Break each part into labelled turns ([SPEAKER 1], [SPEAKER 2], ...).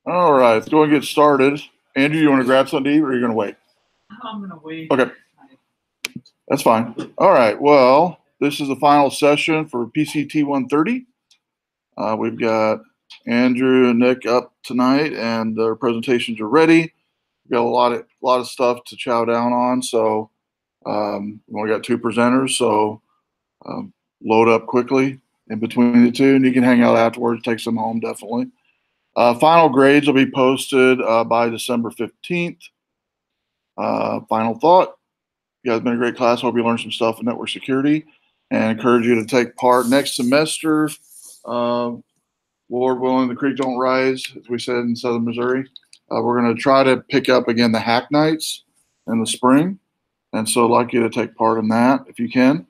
[SPEAKER 1] All right, let's go and get started. Andrew, you want to grab something to eat, or are you going to wait?
[SPEAKER 2] I'm going to wait.
[SPEAKER 1] Okay. That's fine. All right. Well, this is the final session for PCT130. We've got Andrew and Nick up tonight, and their presentations are ready. We've got a lot of stuff to chow down on. So we only got two presenters. So load up quickly in between the two, and you can hang out afterwards. Take some home, definitely. Final grades will be posted by December 15th. Final thought. You guys have been a great class. Hope you learned some stuff in network security, and encourage you to take part next semester. Lord willing, the creek don't rise, as we said in Southern Missouri. We're going to try to pick up again the hack nights in the spring, and so I'd like you to take part in that if you can.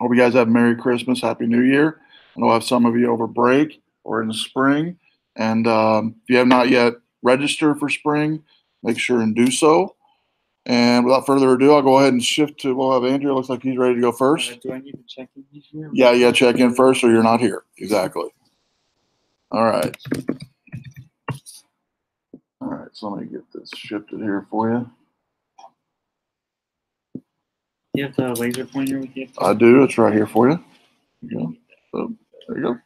[SPEAKER 1] Hope you guys have a Merry Christmas, Happy New Year. I know I'll have some of you over break or in the spring, and if you have not yet registered for spring, make sure and do so. And without further ado, I'll go ahead and shift to, we'll have Andrew. Looks like he's ready to go first.
[SPEAKER 2] Do I need to check in here?
[SPEAKER 1] Yeah, check in first or you're not here. Exactly. All right. All right, so let me get this shifted here for you.
[SPEAKER 2] Do you have the laser pointer with you?
[SPEAKER 1] I do. It's right here for you. There you go. So, there you go.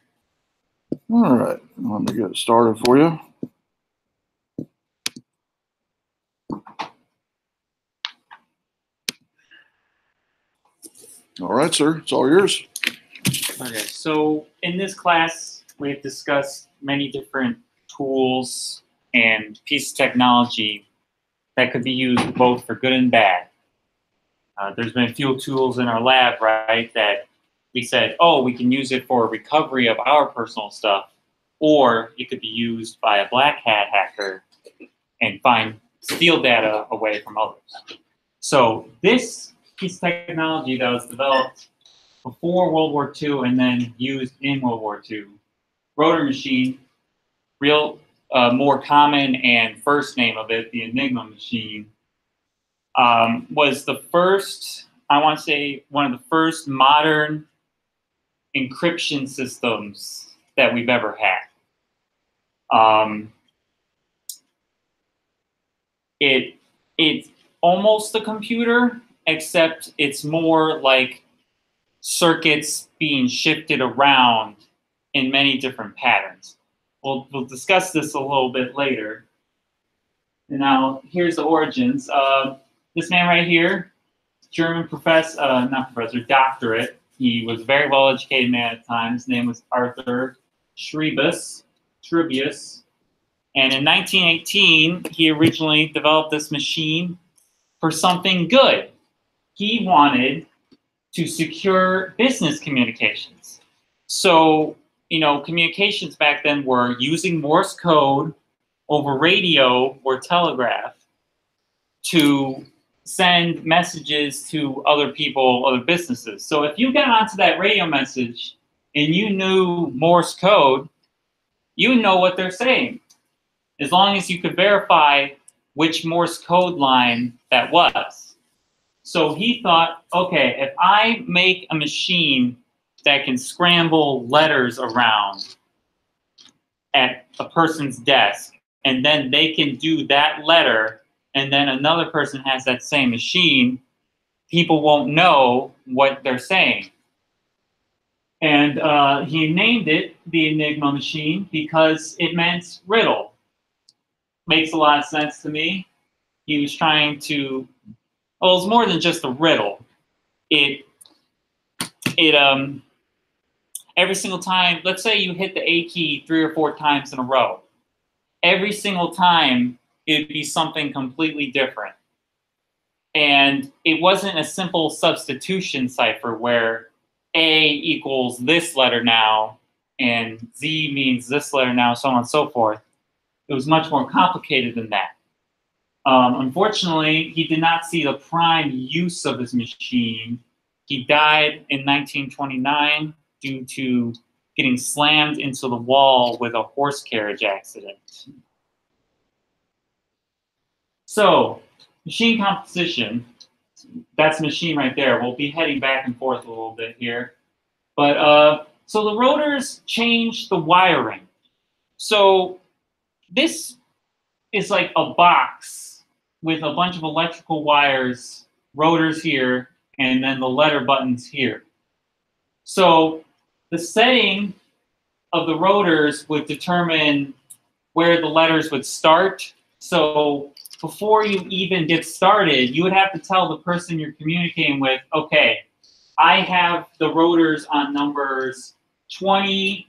[SPEAKER 1] All right. Let me get it started for you. All right, sir. It's all yours.
[SPEAKER 2] Okay. So in this class, we have discussed many different tools and pieces of technology that could be used both for good and bad. There's been a few tools in our lab, right, that we said, oh, we can use it for recovery of our personal stuff, or it could be used by a black hat hacker and steal data away from others. So this piece of technology that was developed before World War II and then used in World War II, rotor machine, more common and first name of it, the Enigma machine, was the first, I want to say, one of the first modern encryption systems that we've ever had. It's almost a computer, except it's more like circuits being shifted around in many different patterns. We'll discuss this a little bit later. And now here's the origins. This man right here, German doctorate. He was a very well-educated man at the time. His name was Arthur Schrebius. And in 1918, he originally developed this machine for something good. He wanted to secure business communications. So, communications back then were using Morse code over radio or telegraph to send messages to other people, other businesses. So if you got onto that radio message and you knew Morse code, you know what they're saying, as long as you could verify which Morse code line that was. So he thought, okay, if I make a machine that can scramble letters around at a person's desk, and then they can do that letter, and then another person has that same machine, people won't know what they're saying. And he named it the Enigma machine because it meant riddle. Makes a lot of sense to me. He was trying to, well, it's more than just a riddle. Every single time, let's say you hit the A key 3 or 4 times in a row. Every single time, it'd be something completely different. And it wasn't a simple substitution cipher where A equals this letter now, and Z means this letter now, so on and so forth. It was much more complicated than that. Unfortunately, he did not see the prime use of his machine He died in 1929 due to getting slammed into the wall with a horse carriage accident. So, machine composition, that's a machine right there. We'll be heading back and forth a little bit here. But, so the rotors change the wiring. So, this is like a box with a bunch of electrical wires, rotors here, and then the letter buttons here. So the setting of the rotors would determine where the letters would start. So before you even get started, you would have to tell the person you're communicating with, okay, I have the rotors on numbers 20,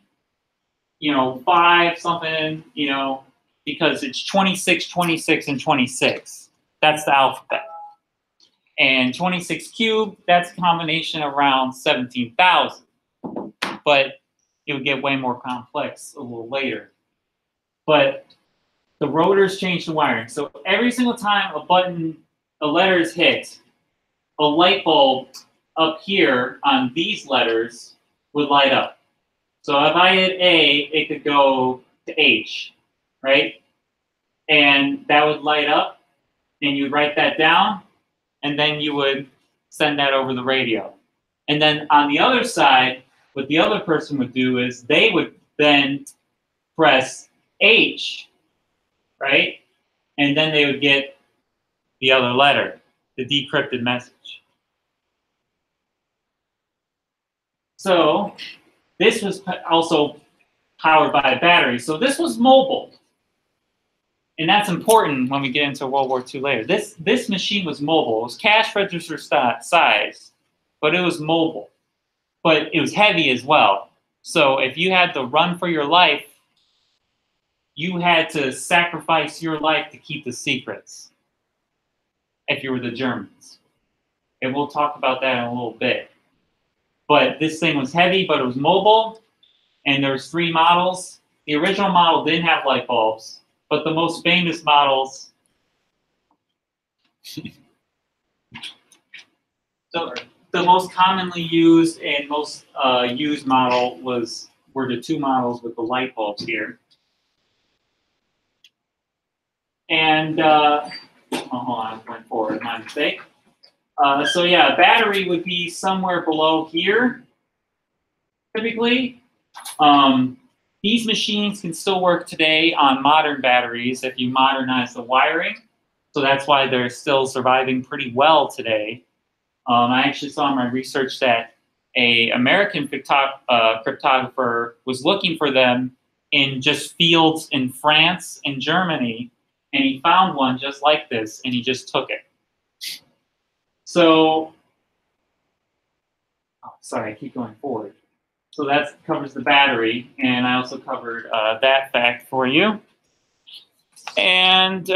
[SPEAKER 2] 5 something, because it's 26, 26, and 26. That's the alphabet. And 26 cubed, that's a combination around 17,000. But it would get way more complex a little later. But the rotors change the wiring. So every single time a letter is hit, a light bulb up here on these letters would light up. So if I hit A, it could go to H, right? And that would light up, and you'd write that down, and then you would send that over the radio. And then on the other side, what the other person would do is they would then press H, right? And then they would get the other letter, the decrypted message. So this was also powered by a battery. So this was mobile. And that's important when we get into World War II later. This machine was mobile. It was cash register size, but it was mobile. But it was heavy as well. So if you had to run for your life, you had to sacrifice your life to keep the secrets if you were the Germans. And we'll talk about that in a little bit. But this thing was heavy, but it was mobile. And there's 3 models. The original model didn't have light bulbs. But the most famous models, the most commonly used and most used model were the 2 models with the light bulbs here. And hold on, I went forward, my mistake. So yeah, battery would be somewhere below here, typically. These machines can still work today on modern batteries if you modernize the wiring. So that's why they're still surviving pretty well today. I actually saw in my research that an American cryptographer was looking for them in just fields in France and Germany, and he found one just like this, and he just took it. So, sorry, I keep going forward. So that covers the battery, and I also covered that fact for you. And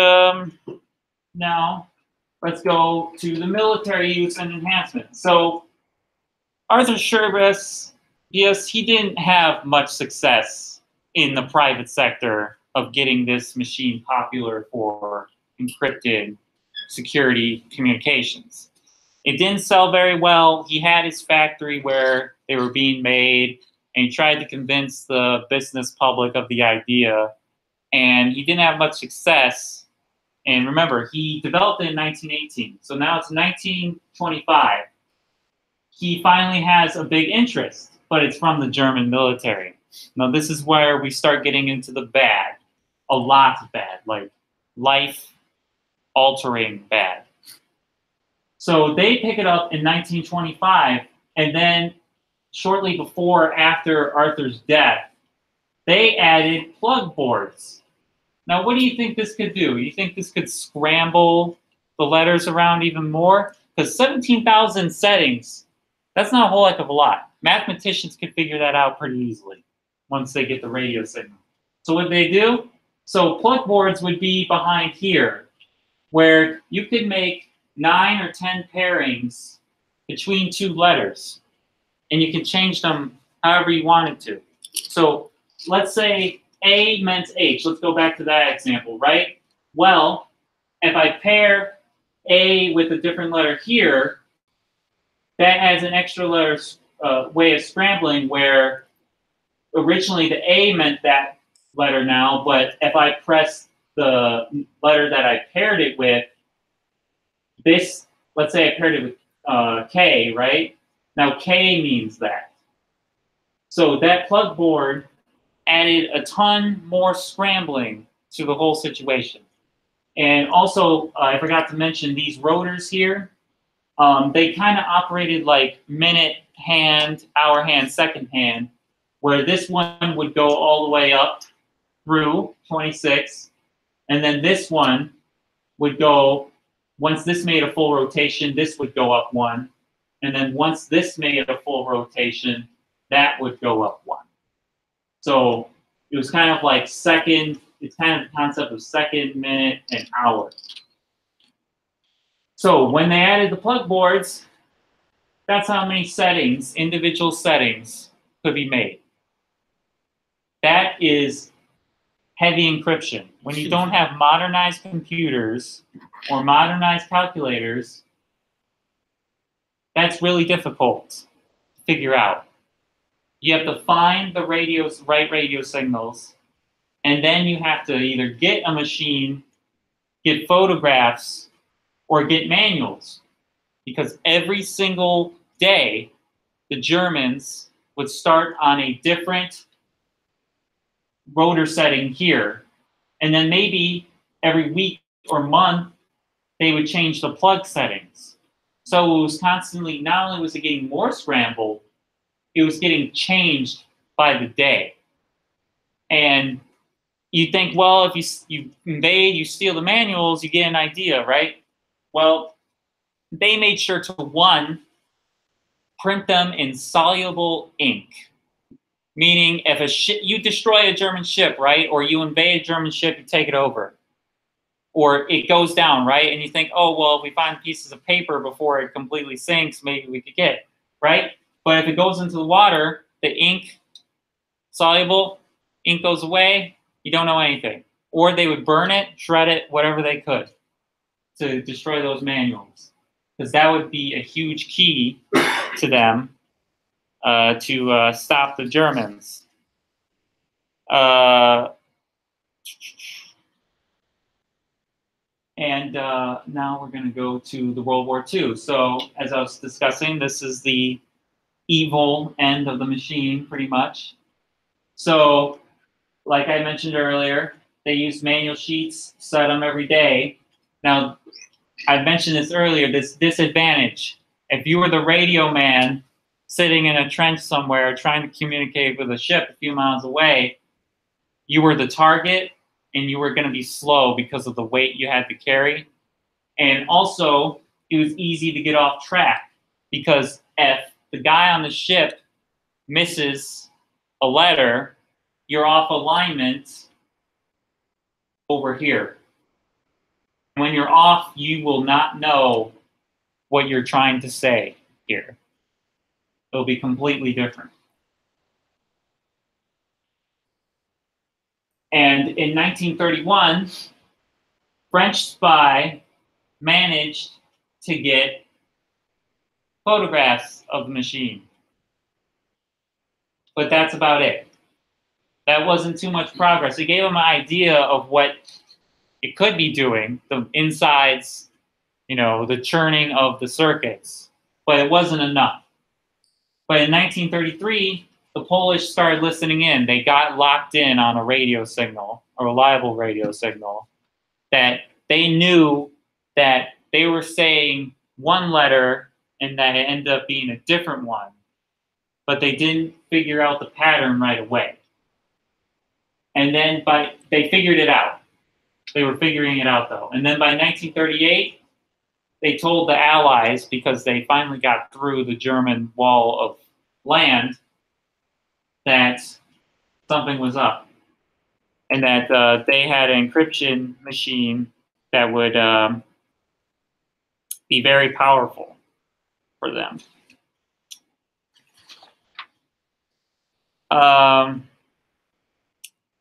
[SPEAKER 2] now let's go to the military use and enhancement. So Arthur Shribus, yes, he didn't have much success in the private sector of getting this machine popular for encrypted security communications. It didn't sell very well. He had his factory where they were being made, and he tried to convince the business public of the idea, and he didn't have much success. And remember, he developed it in 1918, so now it's 1925. He finally has a big interest, but it's from the German military. Now this is where we start getting into the bad, a lot of bad, like life-altering bad. So they pick it up in 1925, and then shortly before, after Arthur's death, they added plug boards. Now, what do you think this could do? You think this could scramble the letters around even more? Because 17,000 settings, that's not a whole heck of a lot. Mathematicians could figure that out pretty easily once they get the radio signal. So what they do? So plug boards would be behind here, where you could make 9 or 10 pairings between 2 letters, and you can change them however you wanted to. So let's say A meant H. Let's go back to that example, right? Well, if I pair A with a different letter here, that adds an extra letter way of scrambling where originally the A meant that letter now, but if I press the letter that I paired it with, this, let's say I paired it with K, right? Now K means that. So that plug board added a ton more scrambling to the whole situation. And also, I forgot to mention these rotors here. They kind of operated like minute hand, hour hand, second hand, where this one would go all the way up through 26, and then this one would go, once this made a full rotation, this would go up one, and then once this made a full rotation, that would go up one. So it was kind of like second, it's kind of the concept of second, minute, and hour. So when they added the plug boards, that's how many settings, individual settings, could be made. That is heavy encryption. When you don't have modernized computers or modernized calculators, that's really difficult to figure out. You have to find the right radio signals, and then you have to either get a machine, get photographs, or get manuals. Because every single day, the Germans would start on a different rotor setting here, and then maybe every week or month, they would change the plug settings. So it was constantly, not only was it getting more scrambled, it was getting changed by the day. And you think, well, if you invade, you steal the manuals, you get an idea, right? Well, they made sure to, one, print them in soluble ink. Meaning, if a ship, you destroy a German ship, right? Or you invade a German ship, you take it over. Or it goes down, right? And you think, oh, well, if we find pieces of paper before it completely sinks, maybe we could get it, right? But if it goes into the water, the ink, soluble, ink goes away, you don't know anything. Or they would burn it, shred it, whatever they could to destroy those manuals. Because that would be a huge key to them to stop the Germans. And now we're going to go to the World War II. So as I was discussing, this is the evil end of the machine, pretty much. So like I mentioned earlier, they used manual sheets, set them every day. Now, I mentioned this earlier, this disadvantage. If you were the radio man sitting in a trench somewhere trying to communicate with a ship a few miles away, you were the target and you were going to be slow because of the weight you had to carry. And also, it was easy to get off track because if the guy on the ship misses a letter, you're off alignment over here. When you're off, you will not know what you're trying to say here. It'll be completely different. And in 1931, French spy managed to get photographs of the machine. But that's about it. That wasn't too much progress. It gave them an idea of what it could be doing, the insides, you know, the churning of the circuits. But it wasn't enough. But in 1933, the Polish started listening in. They got locked in on a radio signal, a reliable radio signal, that they knew that they were saying one letter and that it ended up being a different one. But they didn't figure out the pattern right away. And then they figured it out. They were figuring it out, though. And then by 1938, they told the Allies, because they finally got through the German wall of land, that something was up. And that they had an encryption machine that would be very powerful for them.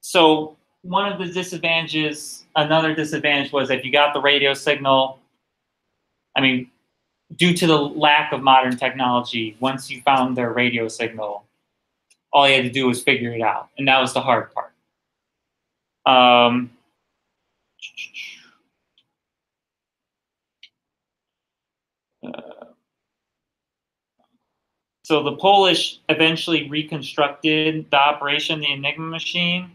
[SPEAKER 2] So one of the disadvantages, another disadvantage was if you got the radio signal, I mean, due to the lack of modern technology, once you found their radio signal, all you had to do was figure it out, and that was the hard part. So the Polish eventually reconstructed the operation, the Enigma machine,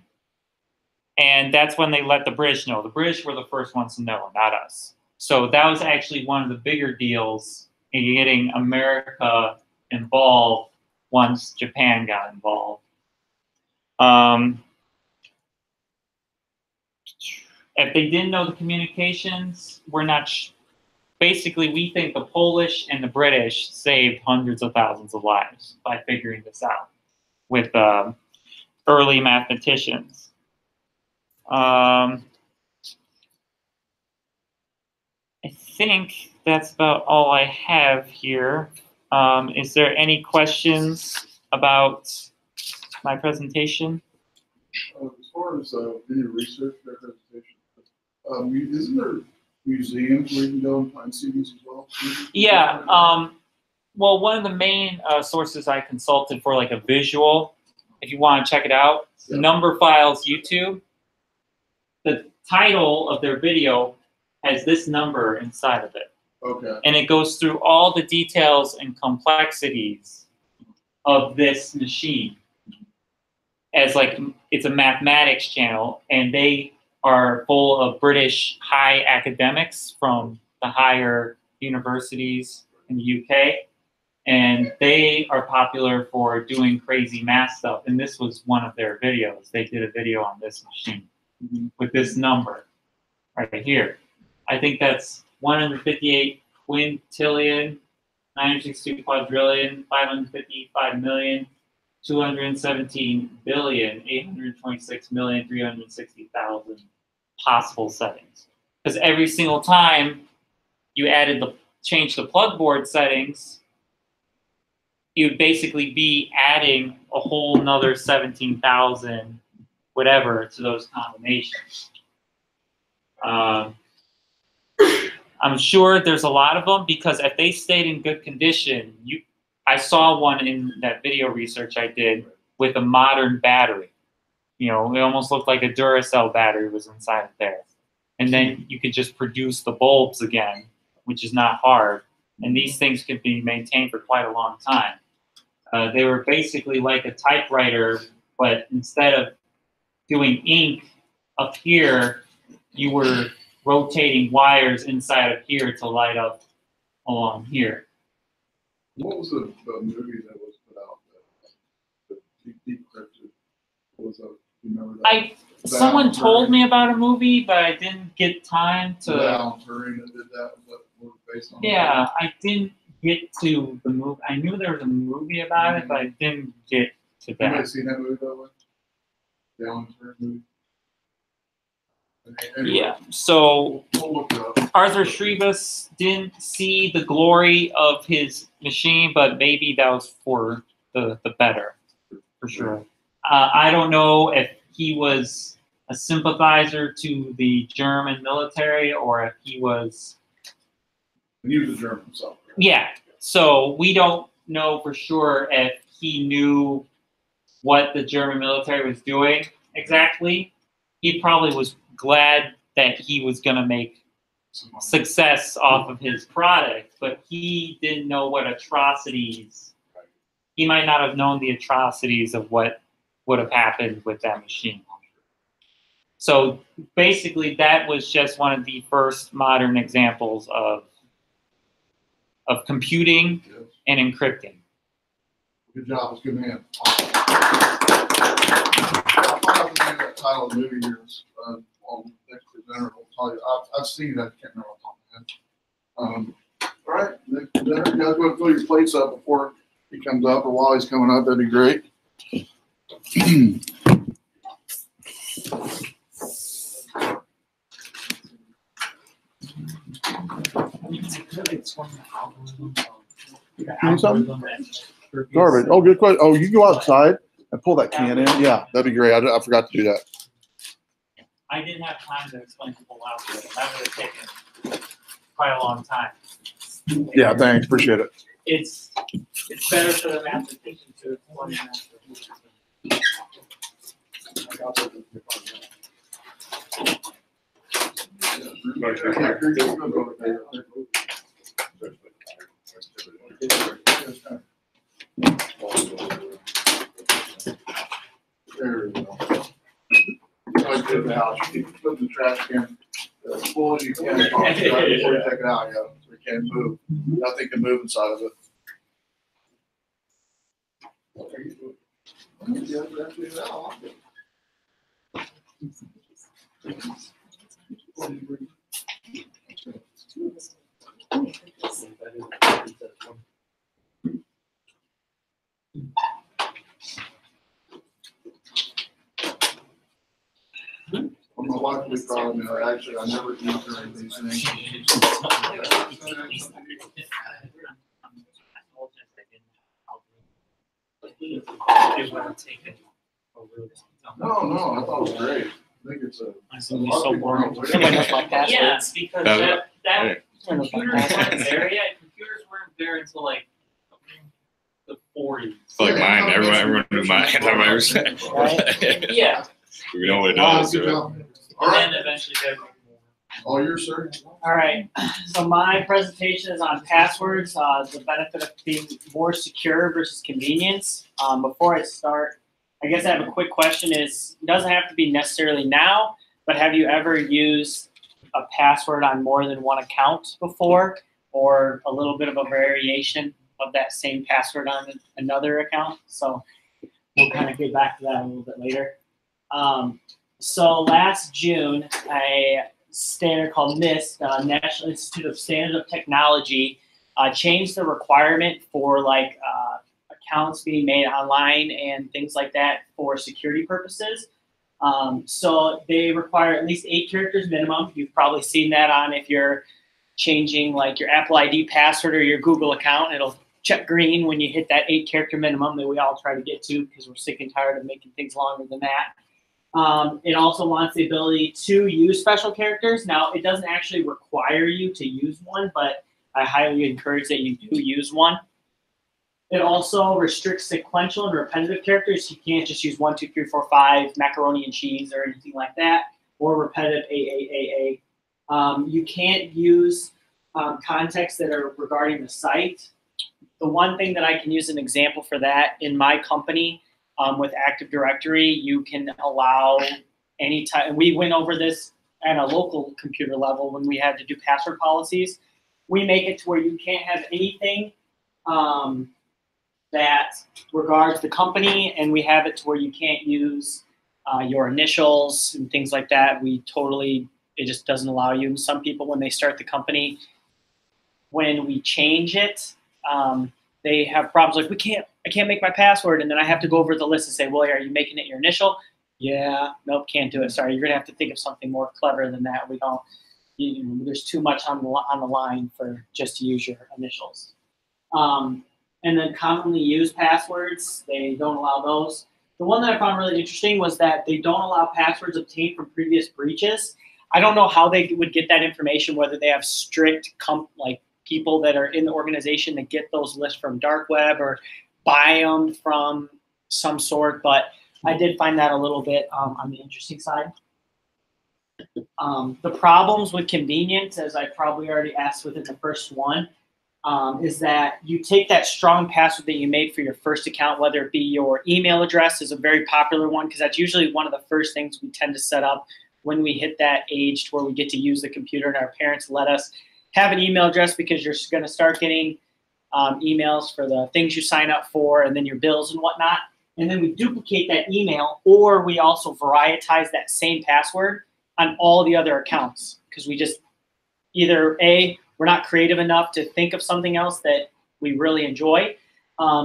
[SPEAKER 2] and that's when they let the British know. The British were the first ones to know, not us. So that was actually one of the bigger deals in getting America involved once Japan got involved. If they didn't know the communications, we're not. Basically, we think the Polish and the British saved hundreds of thousands of lives by figuring this out with early mathematicians. I think that's about all I have here. Is there any questions about my presentation?
[SPEAKER 1] As far as video research, their presentation, isn't there museums where you can go and find CDs as well?
[SPEAKER 2] Yeah. Well, one of the main sources I consulted for, like a visual, if you want to check it out,
[SPEAKER 1] Yeah.
[SPEAKER 2] Number Files YouTube. The title of their video has this number inside of it.
[SPEAKER 1] Okay.
[SPEAKER 2] And it goes through all the details and complexities of this machine. As like, it's a mathematics channel, and they are full of British high academics from the higher universities in the UK. And they are popular for doing crazy math stuff. And this was one of their videos. They did a video on this machine with this number right here. I think that's 158 quintillion, 962 quadrillion, 555 million, 217 billion, 826 million, 360,000 possible settings. Because every single time you changed the plug board settings, you would basically be adding a whole nother 17,000 whatever to those combinations. I'm sure there's a lot of them, because if they stayed in good condition, I saw one in that video research I did with a modern battery. You know, it almost looked like a Duracell battery was inside of there. And then you could just produce the bulbs again, which is not hard. And these things could be maintained for quite a long time. They were basically like a typewriter, but instead of doing ink up here, you were rotating wires inside of here to light up along here.
[SPEAKER 1] What was the movie that was put out that decrypted? What was that? You remember that?
[SPEAKER 2] Someone told me about a movie, but I didn't get time to.
[SPEAKER 1] Alan Turing that did that. Was that based on?
[SPEAKER 2] Yeah, I didn't get to the movie. I knew there was a movie about it, but I didn't get to that.
[SPEAKER 1] You might seen that movie, by the way? The Alan Turing movie? Anyway,
[SPEAKER 2] Yeah, so
[SPEAKER 1] we'll look it up.
[SPEAKER 2] Arthur Schrebus didn't see the glory of his machine, but maybe that was for the better, for sure. I don't know if he was a sympathizer to the German military or if he was...
[SPEAKER 1] He was a German himself. Right?
[SPEAKER 2] Yeah, so we don't know for sure if he knew what the German military was doing exactly. He probably was glad that he was going to make success off of his product, but he didn't know what atrocities, he might not have known the atrocities of what would have happened with that machine. So basically that was just one of the first modern examples of computing and encrypting.
[SPEAKER 1] Good job, it's good man. I'll find out the name of that title of the movie here. On the next presenter will tell you. I've seen that. I can't remember off the top of my head. All right, next presenter, you guys want to fill your plates up before he comes up, or while he's coming up? That'd be great. Need something? Garbage. Oh, good question. Oh, you can go outside and pull that can in. Yeah, that'd be great. I forgot to do that.
[SPEAKER 2] I didn't have time to explain to pull out. That would have taken quite a long time.
[SPEAKER 1] Yeah, thanks. Appreciate it.
[SPEAKER 2] It's better for the mathematician to explain that.
[SPEAKER 1] There we go. Like in the house, you keep putting the trash can as full as you can before you take it out. Yeah, so you can't move. Nothing can move inside of it. Well, my wife was calling me. Actually, I never do during these things. No, I thought it was great. I think it's a.
[SPEAKER 2] It's gonna be so boring. Yeah, because that computers there yet. Computers weren't there until like the 40s.
[SPEAKER 3] It's like mine. Everyone knew my antivirus.
[SPEAKER 2] Right? Yeah.
[SPEAKER 3] We know what it does.
[SPEAKER 2] And then eventually got
[SPEAKER 1] All yours, sir.
[SPEAKER 2] All right. So my presentation is on passwords, the benefit of being more secure versus convenience. Before I start, I guess I have a quick question. It doesn't have to be necessarily now, but have you ever used a password on more than one account before, or a little bit of a variation of that same password on another account? So we'll kind of get back to that a little bit later. So last June, a standard called NIST, National Institute of Standards of Technology, changed the requirement for like accounts being made online and things like that for security purposes. So they require at least 8 characters minimum. You've probably seen that on if you're changing like your Apple ID password or your Google account. It'll check green when you hit that 8 character minimum that we all try to get to because we're sick and tired of making things longer than that. It also wants the ability to use special characters. Now, it doesn't actually require you to use one, but I highly encourage that you do use one. It also restricts sequential and repetitive characters. You can't just use 1, 2, 3, 4, 5, macaroni and cheese or anything like that, or repetitive AAAA. You can't use contexts that are regarding the site. The one thing that I can use an example for that in my company, with Active Directory, you can allow any type, and we went over this at a local computer level when we had to do password policies. We make it to where you can't have anything that regards the company, and we have it to where you can't use your initials and things like that. It just doesn't allow you. And some people, when they start the company, when we change it, they have problems like, I can't make my password, and then I have to go over the list and say, well, are you making it your initial? Yeah, nope, can't do it. Sorry, you're gonna have to think of something more clever than that. We don't. There's too much on the line for just to use your initials. And then commonly used passwords, they don't allow those. The one that I found really interesting was that they don't allow passwords obtained from previous breaches. I don't know how they would get that information, whether they have strict people that are in the organization that get those lists from dark web or buy them from some sort, but I did find that a little bit on the interesting side. The problems with convenience, as I probably already asked within the first one, is that you take that strong password that you made for your first account, whether it be your email address is a very popular one, because that's usually one of the first things we tend to set up when we hit that age to where we get to use the computer and our parents let us have an email address, because you're going to start getting emails for the things you sign up for and then your bills and whatnot. And then we duplicate that email, or we also varietize that same password on all the other accounts, because we just either we're not creative enough to think of something else that we really enjoy.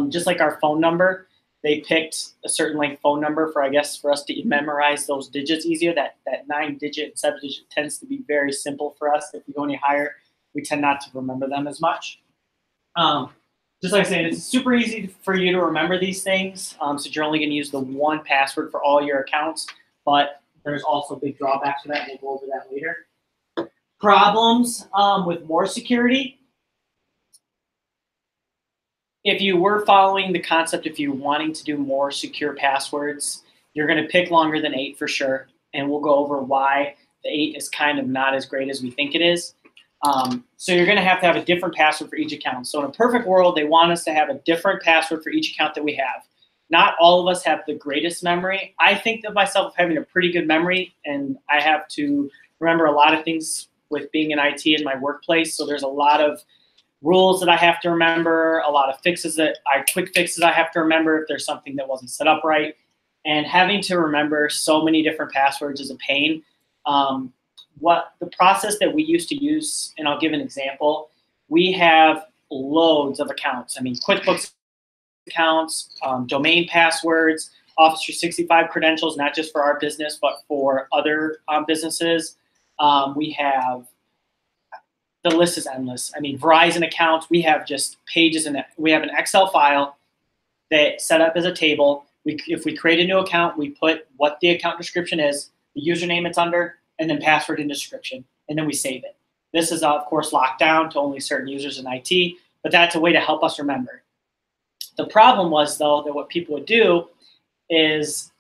[SPEAKER 2] Just like our phone number, they picked a certain length phone number for us to memorize those digits easier. That 9-digit, 7-digit tends to be very simple for us. If we go any higher, we tend not to remember them as much. Just like I said, it's super easy for you to remember these things, so you're only going to use the one password for all your accounts, but there's also big drawbacks to that. We'll go over that later. Problems with more security.
[SPEAKER 4] if you were following the concept, if you're wanting to do more secure passwords, you're going to pick longer than 8 for sure. And we'll go over why the 8 is kind of not as great as we think it is. So you're going to have a different password for each account. So in a perfect world, they want us to have a different password for each account that we have. Not all of us have the greatest memory. I think of myself having a pretty good memory, and I have to remember a lot of things with being in IT in my workplace. So there's a lot of rules that I have to remember, a lot of quick fixes I have to remember if there's something that wasn't set up right. And having to remember so many different passwords is a pain. What the process that we used to use, and I'll give an example, we have loads of accounts. I mean, QuickBooks accounts, domain passwords, Office 365 credentials, not just for our business, but for other businesses. We have, the list is endless. I mean, Verizon accounts, we have just pages in it. We have an Excel file that set up as a table. If we create a new account, we put what the account description is, the username it's under, and then password and description, and then we save it. This is, of course, locked down to only certain users in IT, but that's a way to help us remember. The problem was, though, that what people would do is,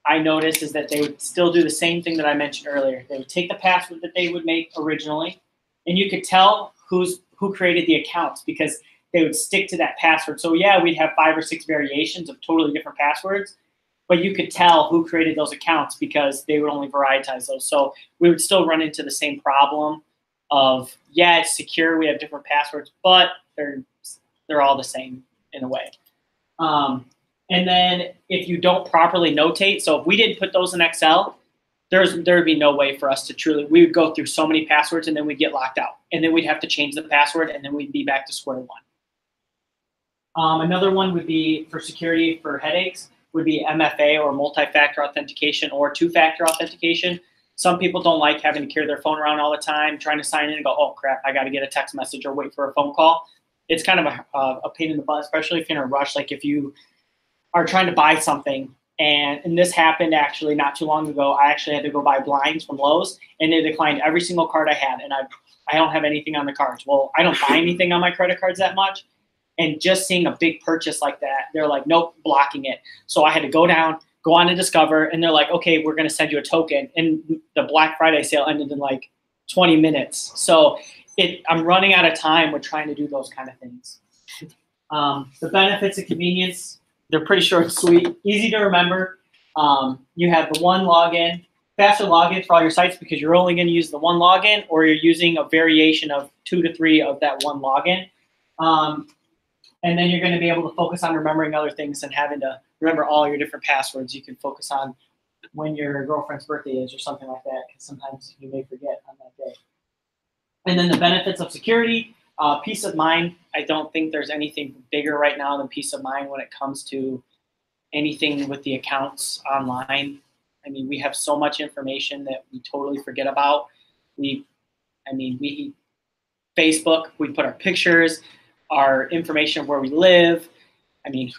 [SPEAKER 4] I noticed, is that they would still do the same thing that I mentioned earlier. They would take the password that they would make originally, and you could tell who created the accounts because they would stick to that password. So yeah, we'd have 5 or 6 variations of totally different passwords, but you could tell who created those accounts because they would only varietize those. So we would still run into the same problem of, yeah, it's secure, we have different passwords, but they're all the same in a way. And then if you don't properly notate, so if we didn't put those in Excel, there would be no way for us to we would go through so many passwords and then we'd get locked out. And then we'd have to change the password and then we'd be back to square one. Another one would be for security for headaches would be MFA or multi-factor authentication or two-factor authentication. Some people don't like having to carry their phone around all the time, trying to sign in and go, oh crap, I got to get a text message or wait for a phone call. It's kind of a pain in the butt, especially if you're in a rush, like if you are trying to buy something. And this happened actually not too long ago. I actually had to go buy blinds from Lowe's, and they declined every single card I had, and I don't have anything on the cards. Well, I don't buy anything on my credit cards that much, and just seeing a big purchase like that, they're like, nope, blocking it. So I had to go on to Discover, and they're like, okay, we're going to send you a token. And the Black Friday sale ended in like 20 minutes. So I'm running out of time with trying to do those kind of things. The benefits and convenience, they're pretty short and sweet, easy to remember. You have the one login, faster login for all your sites because you're only going to use the one login, or you're using a variation of 2 to 3 of that one login. And then you're going to be able to focus on remembering other things and having to remember all your different passwords. You can focus on when your girlfriend's birthday is or something like that, because sometimes you may forget on that day. And then the benefits of security, peace of mind. I don't think there's anything bigger right now than peace of mind when it comes to anything with the accounts online. I mean, we have so much information that we totally forget about. Facebook, we put our pictures, our information of where we live. I mean,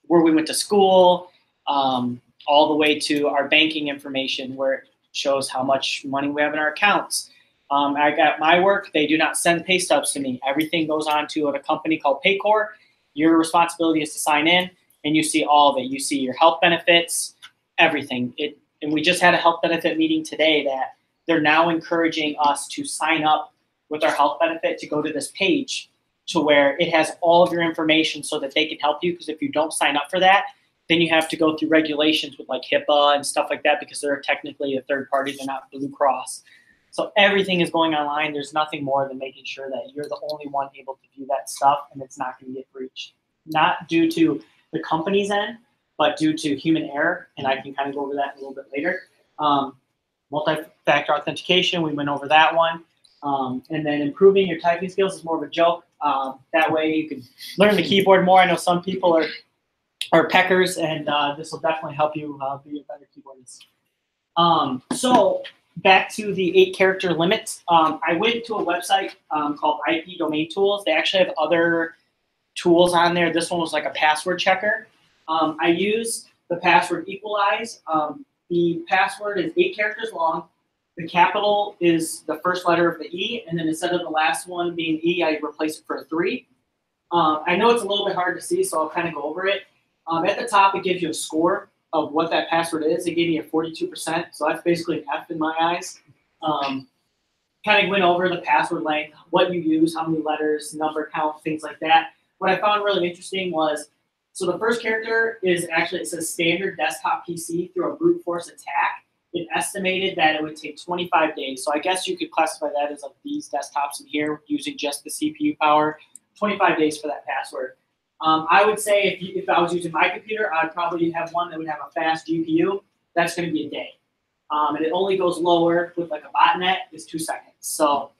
[SPEAKER 4] where we went to school, all the way to our banking information where it shows how much money we have in our accounts. I got my work, they do not send pay stubs to me. Everything goes on to a company called Paycor. Your responsibility is to sign in, and you see all of it. You see your health benefits, everything. And we just had a health benefit meeting today that they're now encouraging us to sign up with our health benefit to go to this page to where it has all of your information so that they can help you. Because if you don't sign up for that, then you have to go through regulations with like HIPAA and stuff like that because they're technically a third party. They're not Blue Cross. So everything is going online. There's nothing more than making sure that you're the only one able to view that stuff and it's not going to get breached. Not due to the company's end, but due to human error. And I can kind of go over that a little bit later. Multi-factor authentication, we went over that one. And then improving your typing skills is more of a joke. That way you can learn the keyboard more. I know some people are peckers, and this will definitely help you be a better keyboardist. So back to the 8-character limit. I went to a website called IP Domain Tools. They actually have other tools on there. This one was like a password checker. I used the password equalize. The password is 8 characters long. The capital is the first letter of the E, and then instead of the last one being E, I replace it for a 3. I know it's a little bit hard to see, so I'll kind of go over it. At the top, it gives you a score of what that password is. It gave me a 42%, so that's basically an F in my eyes. Kind of went over the password length, what you use, how many letters, number count, things like that. What I found really interesting was, so the first character is actually, it says standard desktop PC through a brute force attack. It estimated that it would take 25 days. So I guess you could classify that as like these desktops in here using just the CPU power. 25 days for that password. I would say if I was using my computer, I'd probably have one that would have a fast GPU. That's going to be a day. And it only goes lower with like a botnet is 2 seconds. So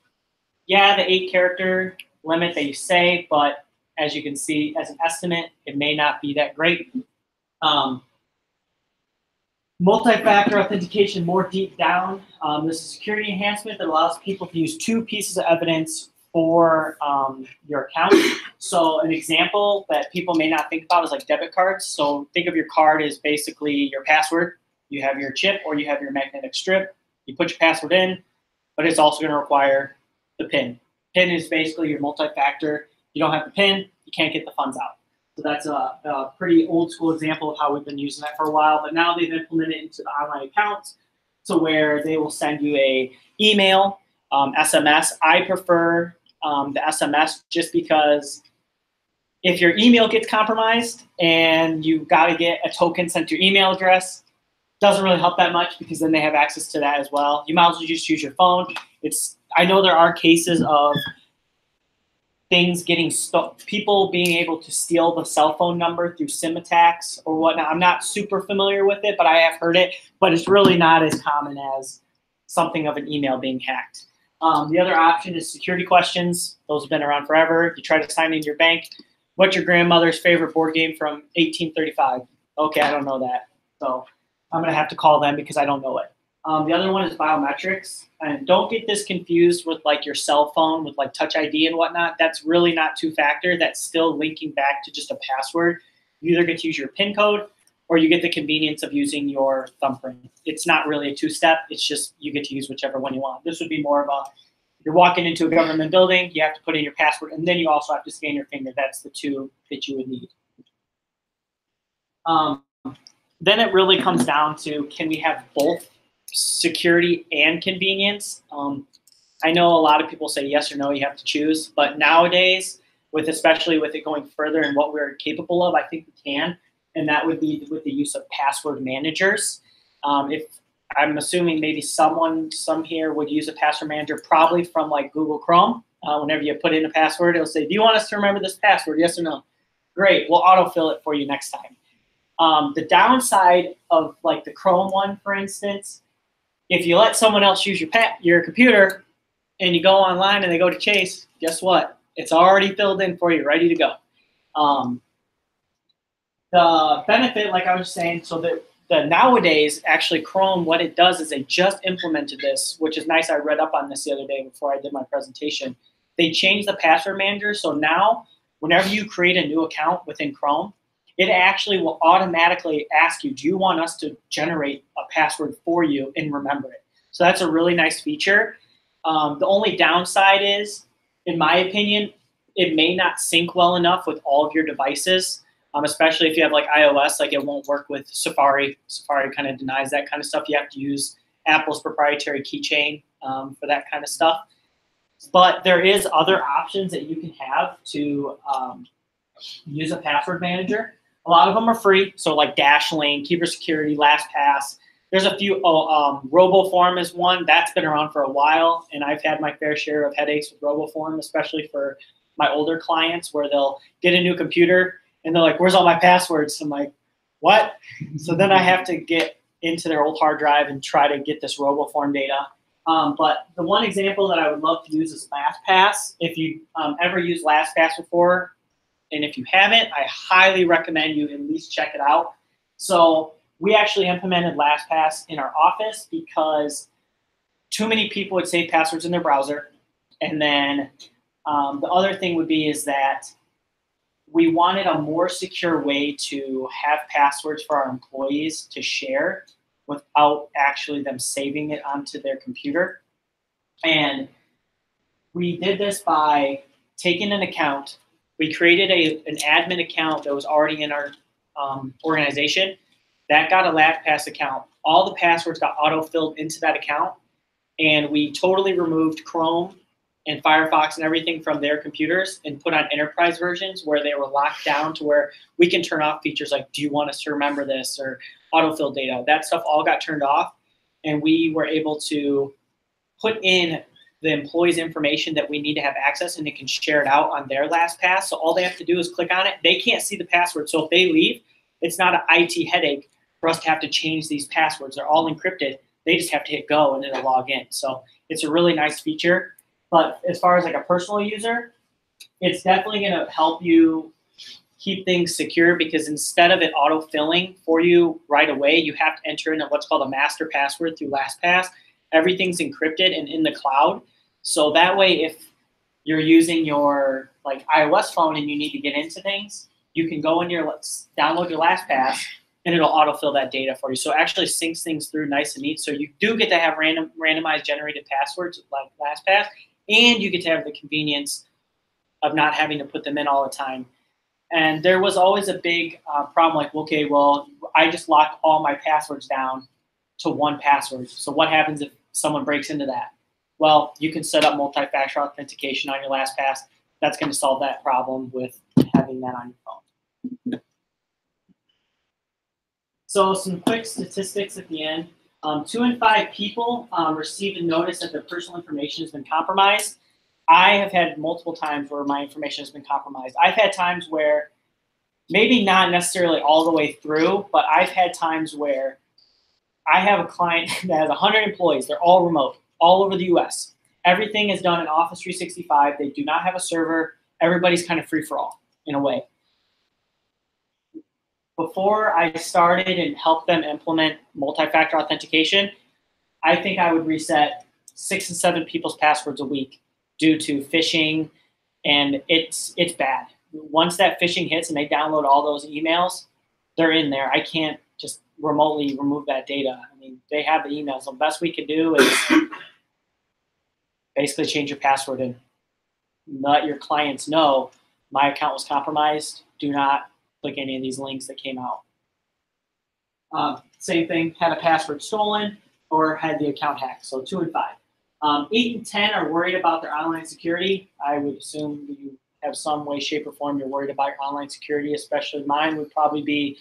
[SPEAKER 4] yeah, the 8-character limit that you say, but as you can see, as an estimate, it may not be that great. Multi-factor authentication more deep down. This is a security enhancement that allows people to use 2 pieces of evidence for your account. So an example that people may not think about is like debit cards. So think of your card as basically your password. You have your chip or you have your magnetic strip. You put your password in, but it's also going to require the PIN. PIN is basically your multi-factor. You don't have the PIN, you can't get the funds out. So that's a pretty old school example of how we've been using that for a while. But now they've implemented it into the online accounts to where they will send you a email, SMS. I prefer the SMS just because if your email gets compromised and you've got to get a token sent to your email address, doesn't really help that much because then they have access to that as well. You might as well just use your phone. I know there are cases of things getting people being able to steal the cell phone number through SIM attacks or whatnot. I'm not super familiar with it, but I have heard it. But it's really not as common as something of an email being hacked. The other option is security questions. Those have been around forever. You try to sign into your bank. What's your grandmother's favorite board game from 1835? Okay, I don't know that. So I'm going to have to call them because I don't know it. The other one is biometrics. And don't get this confused with like your cell phone with like Touch ID and whatnot. That's really not 2-factor. That's still linking back to just a password. You either get to use your PIN code or you get the convenience of using your thumbprint. It's not really a 2-step. It's just you get to use whichever one you want. This would be more of a, you're walking into a government building, you have to put in your password, and then you also have to scan your finger. That's the 2 that you would need. Then it really comes down to, can we have both security and convenience? I know a lot of people say yes or no, you have to choose, but nowadays, especially with it going further and what we're capable of, I think we can, and that would be with the use of password managers. If I'm assuming maybe some here would use a password manager, probably from like Google Chrome. Whenever you put in a password, it'll say, do you want us to remember this password, yes or no? Great, we'll autofill it for you next time. The downside of like the Chrome one, for instance, if you let someone else use your computer and you go online and they go to Chase, guess what? It's already filled in for you, ready to go. The benefit, like I was saying, so the nowadays, actually Chrome, what it does is they just implemented this, which is nice. I read up on this the other day before I did my presentation. They changed the password manager. So now whenever you create a new account within Chrome, it actually will automatically ask you, do you want us to generate a password for you and remember it? So that's a really nice feature. The only downside is, in my opinion, it may not sync well enough with all of your devices, especially if you have like iOS, like it won't work with Safari. Safari kind of denies that kind of stuff. You have to use Apple's proprietary keychain for that kind of stuff. But there is other options that you can have to use a password manager. A lot of them are free, so like Dashlane, Keeper Security, LastPass. There's a few. RoboForm is one that's been around for a while, and I've had my fair share of headaches with RoboForm, especially for my older clients, where they'll get a new computer and they're like, "Where's all my passwords?" I'm like, "What?" So then I have to get into their old hard drive and try to get this RoboForm data. But the one example that I would love to use is LastPass. If you ever used LastPass before, and if you haven't, I highly recommend you at least check it out. So we actually implemented LastPass in our office because too many people would save passwords in their browser. And then the other thing would be is that we wanted a more secure way to have passwords for our employees to share without actually them saving it onto their computer. And we did this by taking an account We created an admin account that was already in our organization. That got a LastPass account. All the passwords got auto-filled into that account, and we totally removed Chrome and Firefox and everything from their computers and put on enterprise versions where they were locked down to where we can turn off features like, do you want us to remember this, or autofill data. That stuff all got turned off, and we were able to put in the employee's information that we need to have access, and they can share it out on their LastPass. So all they have to do is click on it. They can't see the password. So if they leave, it's not an IT headache for us to have to change these passwords. They're all encrypted. They just have to hit go and it'll log in. So it's a really nice feature. But as far as like a personal user, it's definitely going to help you keep things secure, because instead of it auto-filling for you right away, you have to enter in what's called a master password through LastPass. Everything's encrypted and in the cloud. So that way, if you're using your like iOS phone and you need to get into things, you can go in your download your LastPass and it'll autofill that data for you. So it actually syncs things through nice and neat. So you do get to have randomized generated passwords like LastPass, and you get to have the convenience of not having to put them in all the time. And there was always a big problem like, okay, well, I just locked all my passwords down to one password. So what happens if someone breaks into that? Well, you can set up multi-factor authentication on your LastPass. That's going to solve that problem with having that on your phone. So some quick statistics at the end. 2 in 5 people receive a notice that their personal information has been compromised. I have had multiple times where my information has been compromised. I've had times where, maybe not necessarily all the way through, but I've had times where I have a client that has 100 employees. They're all remote, all over the US. Everything is done in Office 365. They do not have a server. Everybody's kind of free for all in a way. Before I started and helped them implement multi-factor authentication, I think I would reset 6 and 7 people's passwords a week due to phishing, and it's bad. Once that phishing hits and they download all those emails, they're in there. I can't just remotely remove that data. I mean, they have the emails. The best we can do is basically change your password and let your clients know my account was compromised. Do not click any of these links that came out. Same thing, had a password stolen or had the account hacked. So 2 in 5. 8 and 10 are worried about their online security. I would assume you have some way, shape, or form you're worried about your online security, especially mine would probably be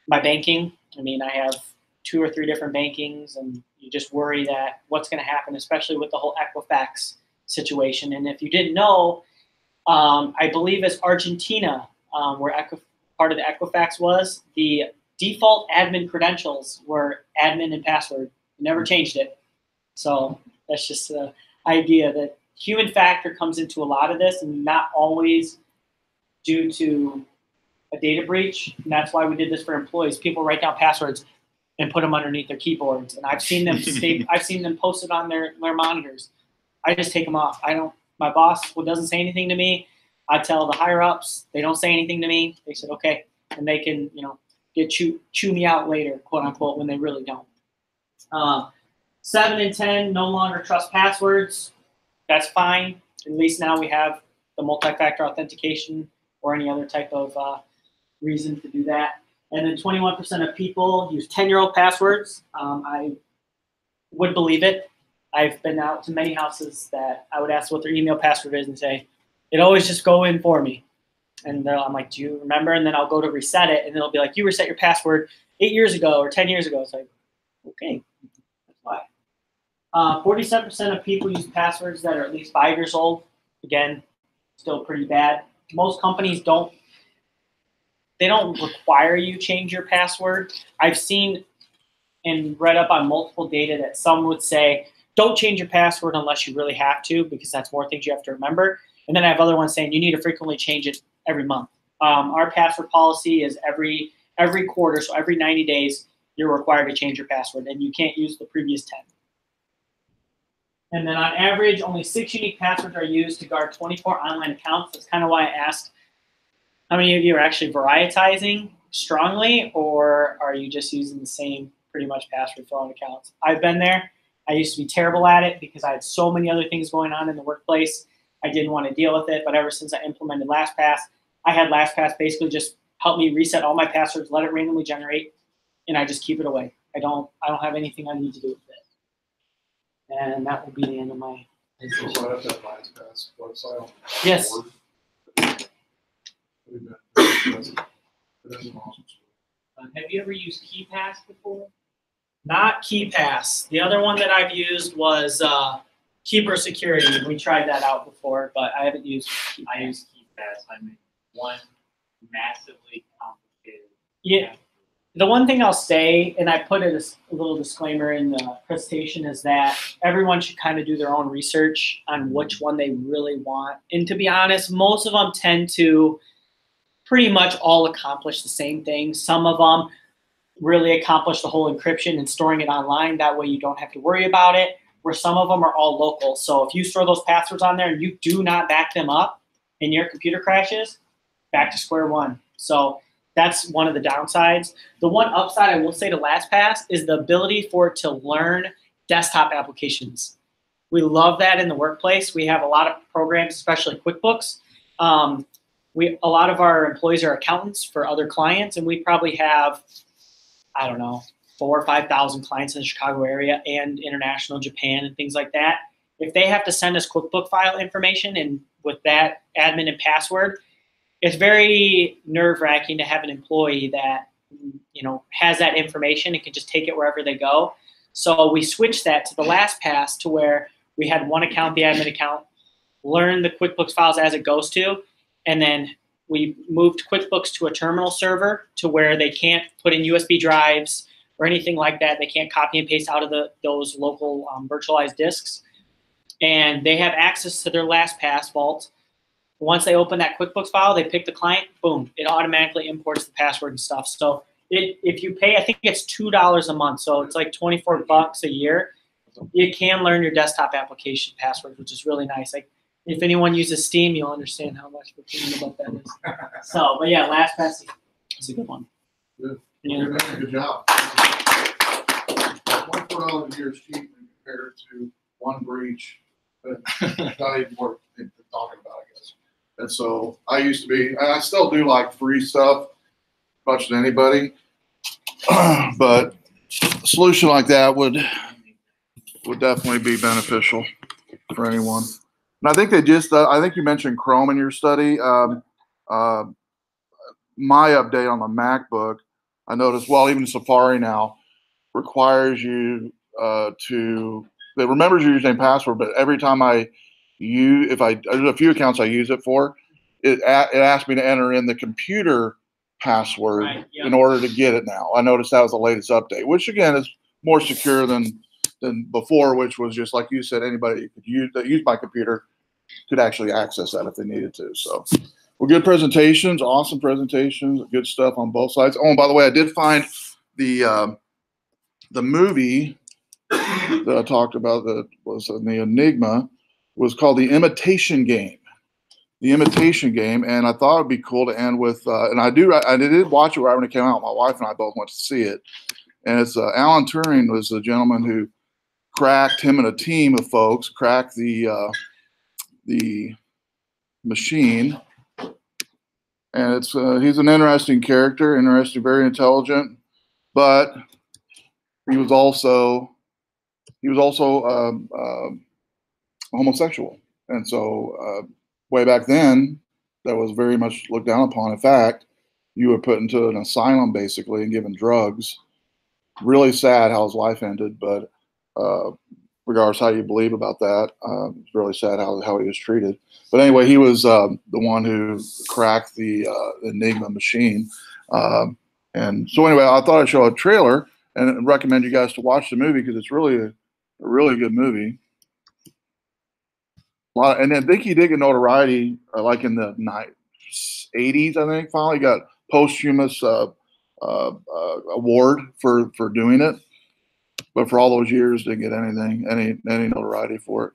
[SPEAKER 4] my banking. I mean, I have 2 or 3 different bankings, and you just worry that what's going to happen, especially with the whole Equifax situation. And if you didn't know, I believe it's Argentina, where part of the Equifax was, the default admin credentials were admin and password. You never changed it. So that's just the idea that human factor comes into a lot of this, and not always due to a data breach. And that's why we did this for employees. People write down passwords and put them underneath their keyboards. And I've seen them I've seen them posted on their monitors. I just take them off. My boss doesn't say anything to me. I tell the higher ups, they don't say anything to me. They said, okay. And they can, chew me out later, quote unquote, when they really don't. 7 and 10 no longer trust passwords. That's fine. At least now we have the multi-factor authentication or any other type of reason to do that. And then 21% of people use 10-year-old passwords. I would believe it. I've been out to many houses that I would ask what their email password is and say, it always just go in for me. And I'm like, do you remember? And then I'll go to reset it, and it'll be like, you reset your password 8 years ago or 10 years ago. It's like, okay, that's why. 47% of people use passwords that are at least 5 years old. Again, still pretty bad. Most companies don't require you change your password. I've seen and read up on multiple data that some would say, don't change your password unless you really have to, because that's more things you have to remember. And then I have other ones saying you need to frequently change it every month. Our password policy is every quarter, so every 90 days, you're required to change your password, and you can't use the previous 10. And then on average, only 6 unique passwords are used to guard 24 online accounts. That's kind of why I asked how many of you are actually varietizing strongly, or are you just using the same pretty much password for all accounts? I've been there. I used to be terrible at it because I had so many other things going on in the workplace. I didn't want to deal with it. But ever since I implemented LastPass, I had LastPass basically just help me reset all my passwords, let it randomly generate, and I just keep it away. I don't have anything I need to do with it. And that will be the end of my
[SPEAKER 1] So I have that LastPass website.
[SPEAKER 4] Yes.
[SPEAKER 2] Have you ever used KeyPass before?
[SPEAKER 4] Not KeyPass. The other one that I've used was Keeper Security. We tried that out before, but I haven't used KeyPass.
[SPEAKER 2] I use KeyPass. I mean, one massively complicated.
[SPEAKER 4] Yeah. The one thing I'll say, and I put it as a little disclaimer in the presentation, is that everyone should kind of do their own research on which one they really want. And to be honest, most of them tend to pretty much all accomplish the same thing. Some of them really accomplish the whole encryption and storing it online. That way you don't have to worry about it, where some of them are all local. So if you store those passwords on there and you do not back them up and your computer crashes, back to square one. So that's one of the downsides. The one upside I will say to LastPass is the ability for it to learn desktop applications. We love that in the workplace. We have a lot of programs, especially QuickBooks. A lot of our employees are accountants for other clients, and we probably have, I don't know, 4,000 or 5,000 clients in the Chicago area and international, Japan, and things like that. If they have to send us QuickBook file information, and with that admin and password, it's very nerve-wracking to have an employee that has that information and can just take it wherever they go. So we switched that to the LastPass to where we had one account, the admin account, learn the QuickBooks files as it goes to, and then we moved QuickBooks to a terminal server to where they can't put in USB drives or anything like that. They can't copy and paste out of those local virtualized disks. And they have access to their LastPass vault. Once they open that QuickBooks file, they pick the client, boom, it automatically imports the password and stuff. So if you pay, I think it's $2 a month, so it's like $24 a year. You can learn your desktop application password, which is really nice. Like if anyone uses Steam, you'll understand how much of a pain about that is. So, but yeah, LastPass is a good one.
[SPEAKER 1] Good.
[SPEAKER 4] Yeah.
[SPEAKER 1] Good job. $24 a year is cheap compared to one breach. Not even worth talking about, I guess. And so I used to be, I still do like free stuff, much as anybody, but a solution like that would definitely be beneficial for anyone. And I think they just, I think you mentioned Chrome in your study. My update on the MacBook, I noticed, well, even Safari now requires you it remembers your username and password, but every time there's a few accounts I use it for, it asks me to enter in the computer password in order to get it now. I noticed that was the latest update, which again is more secure than before, which was just like you said, anybody could use my computer could actually access that if they needed to. So, well, good presentations, awesome presentations, good stuff on both sides. Oh, and by the way, I did find the movie that I talked about that was in the Enigma was called The Imitation Game. The Imitation Game, and I thought it'd be cool to end with, and I did watch it right when it came out. My wife and I both went to see it, and it's Alan Turing was the gentleman who cracked, him and a team of folks cracked the machine, and it's he's an interesting character, very intelligent, but he was also homosexual, and so way back then that was very much looked down upon. In fact, you were put into an asylum basically and given drugs. Really sad how his life ended, but regardless how you believe about that, it's really sad how he was treated. But anyway, he was the one who cracked the Enigma machine, and so anyway, I thought I'd show a trailer and recommend you guys to watch the movie because it's really a really good movie. And I think he did get notoriety like in the 80s. I think finally got posthumous award for doing it, but for all those years didn't get any notoriety for it.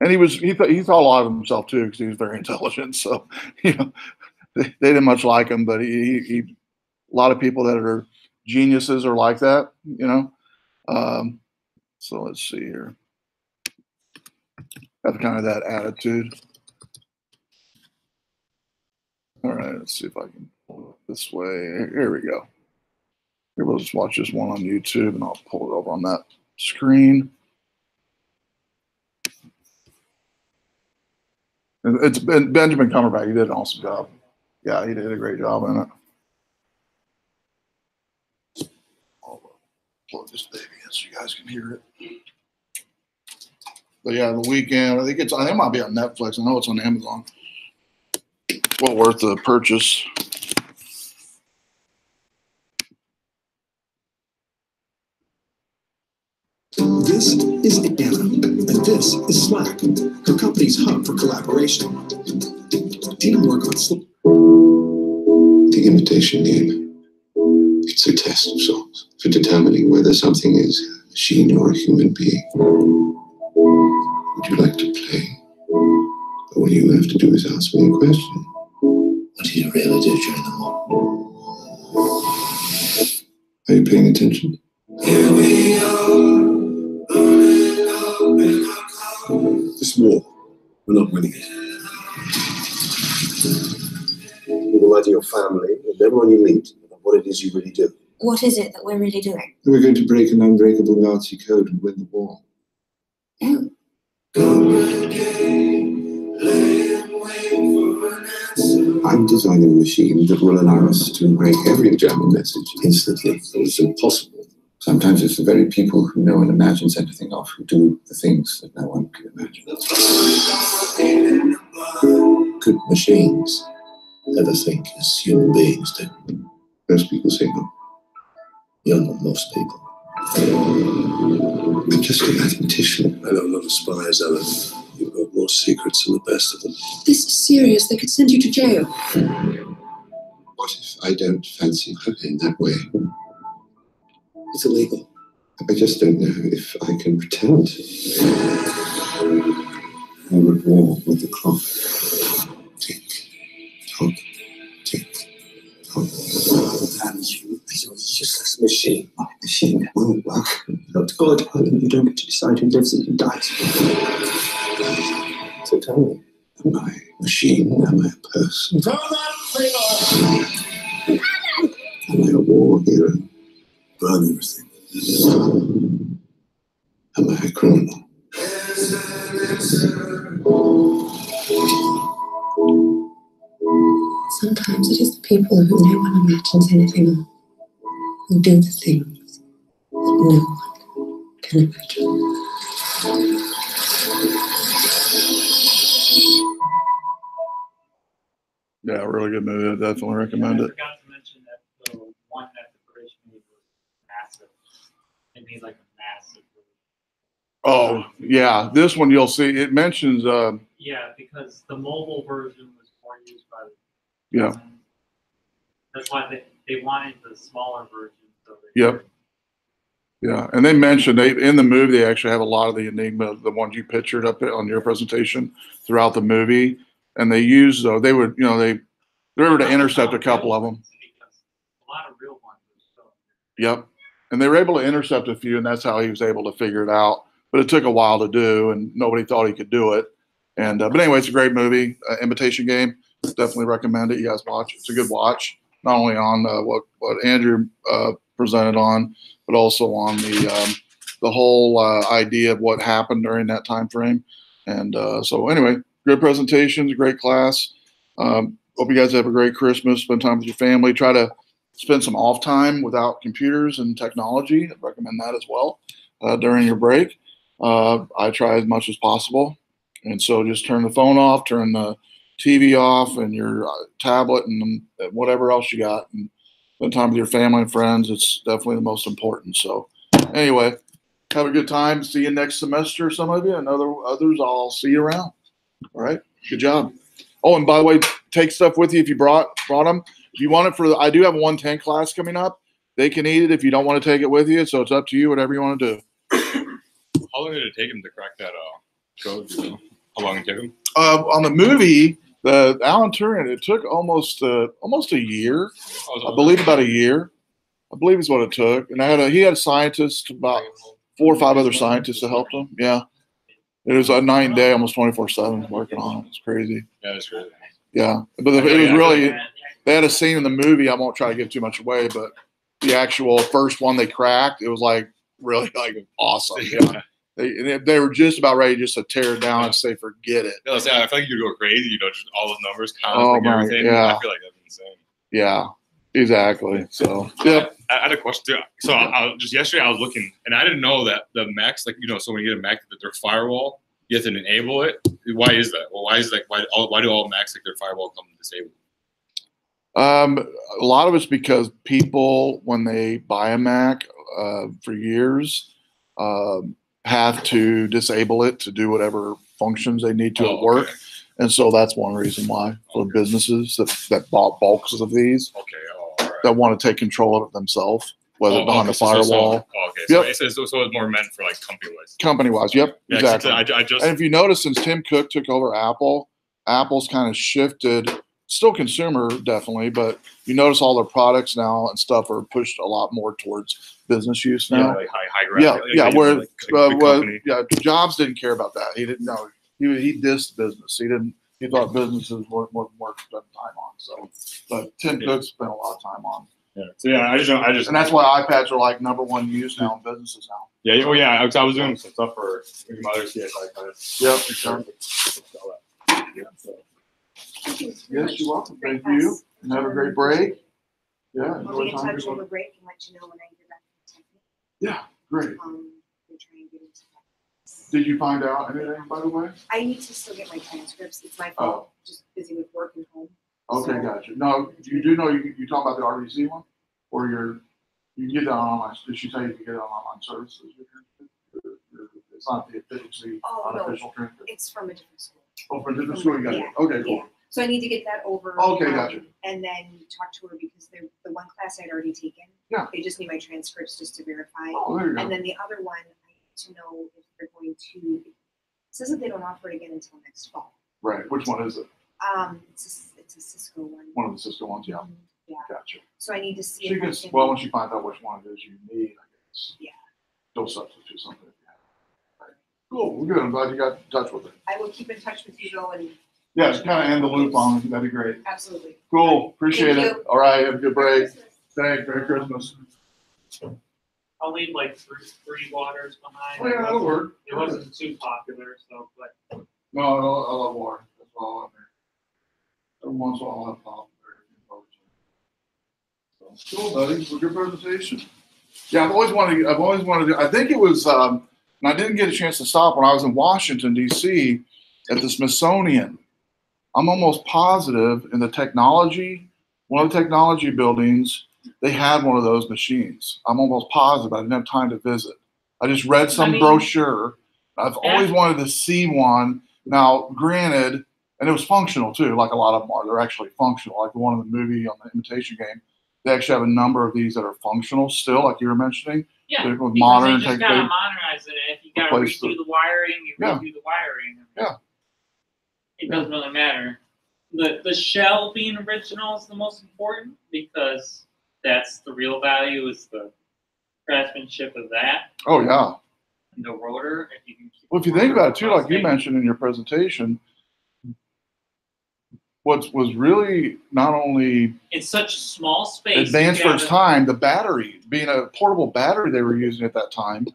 [SPEAKER 1] And he thought a lot of himself too because he was very intelligent. So they didn't much like him, but he a lot of people that are geniuses are like that, So let's see here. Have kind of that attitude. All right, let's see if I can pull it this way. Here we go. Here, we'll just watch this one on YouTube, and I'll pull it over on that screen. It's Benjamin Cumberbatch. He did an awesome job. Yeah, he did a great job in it. I'll plug this baby in so you guys can hear it. But yeah, The Weekend. I think it might be on Netflix. I know it's on Amazon. Well worth the purchase.
[SPEAKER 5] This is Anna, and this is Slack, her company's hub for collaboration. Teamwork on Slack.
[SPEAKER 6] The imitation game. It's a test of sorts for determining whether something is a machine or a human being. Would you like to play? All you have to do is ask me a question. What do you really do during the war? Are you paying attention? Here we are.
[SPEAKER 5] This war, we're not winning it. You will lie to your family and everyone you meet about what it is you really do.
[SPEAKER 7] What is it that we're really doing?
[SPEAKER 6] We're going to break an unbreakable Nazi code and win the war.
[SPEAKER 7] Oh.
[SPEAKER 6] I'm designing a machine that will allow us to break every German message instantly. It's impossible. Sometimes it's the very people who no one imagines anything of who do the things that no one can imagine. Could machines ever think as human beings do? Most people say no. You're not most people. I'm just a mathematician.
[SPEAKER 5] I know a lot of spies, Alan. You've got more secrets than the best of them.
[SPEAKER 7] This is serious. They could send you to jail.
[SPEAKER 6] What if I don't fancy her in that way?
[SPEAKER 5] It's illegal.
[SPEAKER 6] I just don't know if I can pretend. I'm at war with the clock. Tick, tock, tick, tock.
[SPEAKER 5] And you are a useless machine.
[SPEAKER 6] My machine will work.
[SPEAKER 5] Not God, Alan. You don't get to decide who lives and who dies. So tell me,
[SPEAKER 6] am I a machine? Am I a person?
[SPEAKER 5] Turn that thing on!
[SPEAKER 6] Am I a war hero?
[SPEAKER 5] Burn everything.
[SPEAKER 6] Am I a criminal?
[SPEAKER 7] Sometimes it is the people who no one imagines anything of, who do the things that no one can imagine.
[SPEAKER 1] Yeah, really good movie. I definitely recommend
[SPEAKER 2] I
[SPEAKER 1] it.
[SPEAKER 2] forgot to mention that the one that the British made was massive. They made like a massive movie.
[SPEAKER 1] Oh, yeah. This one you'll see. It mentions,
[SPEAKER 2] Yeah, because the mobile version was more used by the
[SPEAKER 1] yeah.
[SPEAKER 2] That's why they wanted the smaller version. So
[SPEAKER 1] Yep. Yeah. And they mentioned in the movie, they actually have a lot of the Enigma, the ones you pictured up there on your presentation throughout the movie. And they used, they would, they were able to intercept a couple of them.
[SPEAKER 2] A lot of real ones.
[SPEAKER 1] Yep. And they were able to intercept a few, and that's how he was able to figure it out. But it took a while to do, and nobody thought he could do it. And but anyway, it's a great movie, Imitation Game. Definitely recommend it. You guys watch it. It's a good watch, not only on what Andrew presented on, but also on the whole idea of what happened during that time frame. And so anyway, good presentations, great class. Hope you guys have a great Christmas. Spend time with your family. Try to spend some off time without computers and technology. I recommend that as well during your break. I try as much as possible. And so just turn the phone off, turn the TV off and your tablet and whatever else you got, and spend time with your family and friends. It's definitely the most important. So anyway, have a good time. See you next semester, some of you, and others I'll see you around. All right. Good job. Oh, and by the way, take stuff with you if you brought them. If you want it I do have a 110 class coming up. They can eat it if you don't want to take it with you. So it's up to you, whatever you want to do.
[SPEAKER 3] How long did it take him to crack that code? You know? How long did it take him?
[SPEAKER 1] On the movie, the Alan Turing, it took almost a year. I believe about a year. I believe is what it took. And he had a scientist about 4 or 5 other scientists that helped them. Yeah. It was a night and day, almost 24/7 working on it. It's crazy.
[SPEAKER 3] Yeah, that's crazy.
[SPEAKER 1] Yeah. But it was really, they had a scene in the movie. I won't try to give too much away, but the actual first one they cracked, it was like really like awesome. Yeah. They were just about ready just to tear it down and say, forget it.
[SPEAKER 3] Yeah, I feel like you'd go crazy, just all those numbers, counts,
[SPEAKER 1] Oh,
[SPEAKER 3] like
[SPEAKER 1] my,
[SPEAKER 3] everything.
[SPEAKER 1] yeah.
[SPEAKER 3] I feel like that's insane.
[SPEAKER 1] Yeah, exactly. So, yeah.
[SPEAKER 3] I had a question too. So just yesterday I was looking, and I didn't know that the Macs, like so when you get a Mac, that their firewall, you have to enable it. Why is that? Well, why do all Macs like their firewall come disabled?
[SPEAKER 1] A lot of it's because people, when they buy a Mac for years, have to disable it to do whatever functions they need to at work.
[SPEAKER 3] Okay.
[SPEAKER 1] And so that's one reason why for businesses that bought bulks of these that want to take control of it themselves, whether behind the firewall.
[SPEAKER 3] Okay. So it's more meant for like company-wise.
[SPEAKER 1] Company-wise, yep,
[SPEAKER 3] Yeah,
[SPEAKER 1] exactly.
[SPEAKER 3] And
[SPEAKER 1] if you notice, since Tim Cook took over Apple, Apple's kind of shifted. Still consumer, definitely, but you notice all their products now and stuff are pushed a lot more towards business use now.
[SPEAKER 3] Yeah, like high graph.
[SPEAKER 1] Yeah. Jobs didn't care about that. He didn't know. He dissed business. He thought businesses weren't worth spending time on. So, but Tim Cook spent a lot of time on.
[SPEAKER 3] Yeah. So yeah, I just,
[SPEAKER 1] and that's why iPads are like #1 use now in businesses now.
[SPEAKER 3] Yeah. Oh yeah. I was doing some stuff for my other CS iPads.
[SPEAKER 1] Yep. Exactly.
[SPEAKER 3] Yeah. So.
[SPEAKER 1] Yes, you're welcome. Thank you. And have a great break. Yeah.
[SPEAKER 8] We'll be in touch over break and let you know when I get back from Texas.
[SPEAKER 1] Yeah, great.
[SPEAKER 8] We're trying to get into Texas.
[SPEAKER 1] Did you find out anything, by the way?
[SPEAKER 8] I need to still get my transcripts. It's my fault. Just busy with work and home.
[SPEAKER 1] Okay,
[SPEAKER 8] so.
[SPEAKER 1] Gotcha. No, you do know you talk about the RDC one? Or you can get that on online. Did she tell you to get it on online services? It's not the official transcript.
[SPEAKER 8] It's from a different school.
[SPEAKER 1] Oh, from a different school, you got it. Okay, cool.
[SPEAKER 8] Yeah. So I need to get that over.
[SPEAKER 1] Okay, gotcha.
[SPEAKER 8] And then talk to her because the one class I'd already taken.
[SPEAKER 1] Yeah.
[SPEAKER 8] They just need my transcripts just to verify.
[SPEAKER 1] Oh, there you go.
[SPEAKER 8] And then the other one, I need to know if they're going to. It says that they don't offer it again until next fall.
[SPEAKER 1] Right. Which one is it?
[SPEAKER 8] It's a Cisco one.
[SPEAKER 1] One of the Cisco ones, yeah.
[SPEAKER 8] Yeah.
[SPEAKER 1] Gotcha.
[SPEAKER 8] So I need to see.
[SPEAKER 1] She gets when she finds out which one it is you need, I guess.
[SPEAKER 8] Yeah.
[SPEAKER 1] Don't substitute something if you have. Right. Cool. We're good. I'm glad you got in touch with it.
[SPEAKER 8] I will keep in touch with you though, and.
[SPEAKER 1] Yeah, just kind of end the loop on it. That'd be great.
[SPEAKER 8] Absolutely.
[SPEAKER 1] Cool. Appreciate
[SPEAKER 8] Thank
[SPEAKER 1] it.
[SPEAKER 8] you.
[SPEAKER 1] All right. Have a good break. Thanks. Merry Christmas.
[SPEAKER 2] I'll leave like three waters behind.
[SPEAKER 1] Oh, yeah, that'll work.
[SPEAKER 2] It wasn't too popular, so but.
[SPEAKER 1] No, I love water. That's all I'm there. Every once in a while, I'll have pop. So, cool, buddy. Well, good presentation. Yeah, I've always wanted to. I think it was, and I didn't get a chance to stop when I was in Washington, D.C. at the Smithsonian. I'm almost positive in the technology, one of the technology buildings, they had one of those machines. I'm almost positive. I didn't have time to visit. I just read some brochure. I've always wanted to see one. Now, granted, and it was functional too, like a lot of them are. They're actually functional. Like the one in the movie on the Imitation Game, they actually have a number of these that are functional still, like you were mentioning.
[SPEAKER 2] Yeah,
[SPEAKER 1] with modern
[SPEAKER 2] you just gotta modernize it. If you gotta redo the wiring, you redo the wiring.
[SPEAKER 1] Yeah.
[SPEAKER 2] It doesn't really matter. The shell being original is the most important because that's the real value is the craftsmanship of that.
[SPEAKER 1] Oh yeah.
[SPEAKER 2] And the rotor, if you can keep.
[SPEAKER 1] Well, if you think about it too, like you mentioned in your presentation, what was really not only
[SPEAKER 2] it's such a small space
[SPEAKER 1] advanced for its time, the battery being a portable battery they were using at that time,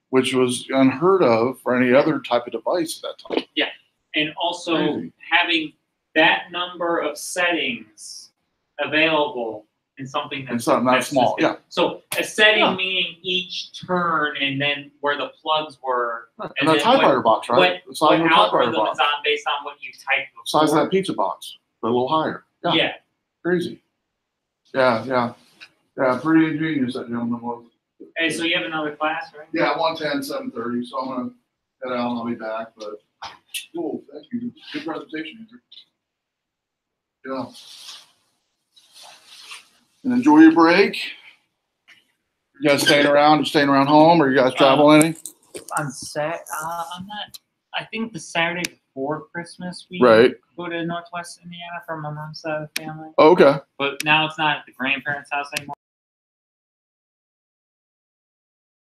[SPEAKER 1] which was unheard of for any other type of device at that time.
[SPEAKER 2] Yeah, and also having that number of settings available in something that's
[SPEAKER 1] that small. Yeah.
[SPEAKER 2] So a setting meaning each turn and then where the plugs were.
[SPEAKER 1] And the typewriter box, right?
[SPEAKER 2] What algorithm is on based on what you type before.
[SPEAKER 1] Size of that pizza box, but a little higher. Yeah. Crazy. Yeah. Pretty ingenious that gentleman was.
[SPEAKER 2] Hey, so you have another class, right?
[SPEAKER 1] Yeah, 110, 7:30. So I'm gonna head out and I'll be back. But cool, thank you. Good presentation, Andrew. Yeah. And enjoy your break. You guys staying around home, or you guys travel any?
[SPEAKER 2] I'm not. I think the Saturday before Christmas we go to Northwest Indiana for my mom's side of the family.
[SPEAKER 1] Oh, okay.
[SPEAKER 2] But now it's not at the grandparents' house anymore.